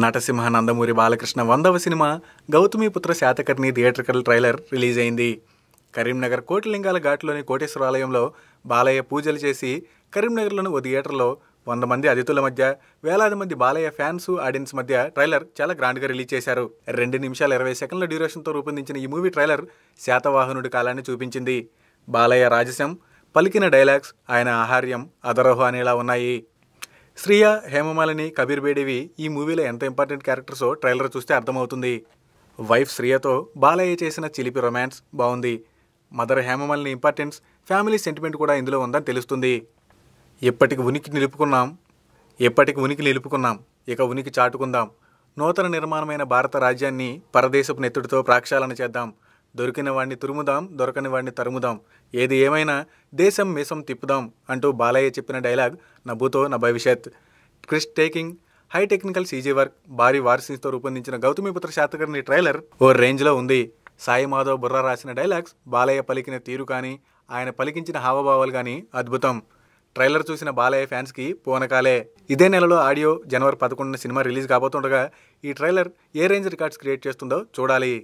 నటసింహ నందమూరి బాలకృష్ణ 100వ cinema Gautamiputra Satakarni theatrical trailer release అయింది. కరీంనగర్ కోటిలింగాల ఘాట్లోని కోటేశ్వరాలయంలో బాలయ్య పూజలు చేసి కరీంనగర్లోని ఓ థియేటర్లో 100 మంది అతిథుల మధ్య వేలాది మంది బాలయ్య ఫ్యాన్స్ ఆడియన్స్ మధ్య ట్రైలర్ చాలా గ్రాండ్గా రిలీజ్ చేశారు. 2 నిమిషాల 20 సెకండ్ల డ్యూరేషన్తో రూపొందించిన ఈ మూవీ ట్రైలర్ శాతవాహనుడి కాలాన్ని చూపించింది. బాలయ్య రాజసం పలికిన డైలాగ్స్, ఆయన ఆహార్యం అదరోహ అనేలా ఉన్నాయి. శ్రియ, హేమమాలిని, కబీర్ బేడివి ఈ మూవీలో ఎంత ఇంపార్టెంట్ క్యారెక్టర్సో ట్రైలర్ చూస్తే అర్థమవుతుంది. వైఫ్ శ్రియతో బాలయ్య చేసిన చిలిపి రొమాన్స్ బాగుంది. Mother Hemamalini importance, family sentiment కూడా ఇందులో ఉందని తెలుస్తుంది. ఎప్పటికి ఉనికి నిలుపుకున్నాం, ఇక ఉనికి చాటుకుందాం. నూతన నిర్మాణమైన భారత రాజ్యాన్ని పరదేశపు నెత్తుడితో ప్రక్షాళన చేద్దాం. దొరికిన వాడిని తురుముదాం, దొరకని వాడిని తరుముదాం. ఏది ఏమైనా దేశం మీసం తిప్పుదాం అంటూ బాలయ్య చెప్పిన డైలాగ్ నవ్వుతో నా భవిష్యత్. Krish taking, high technical CG work, భారీ వార్సీన్స్తో రూపొందించిన గౌతమిపుత్ర శాతకర్ణి ట్రైలర్ ఓ రేంజ్లో ఉంది. సాయి మాధవ్ బుర్రా రాసిన డైలాగ్స్, బాలయ్య పలికిన తీరు కానీ, ఆయన పలికించిన హావభావాలు కానీ అద్భుతం. ట్రైలర్ చూసిన బాలయ్య ఫ్యాన్స్కి పూనకాలే. ఇదే నెలలో ఆడియో జనవరి 11న సినిమా రిలీజ్ కాబోతుండగా ఈ ట్రైలర్ ఏ రేంజ్ రికార్డ్స్ క్రియేట్ చేస్తుందో చూడాలి.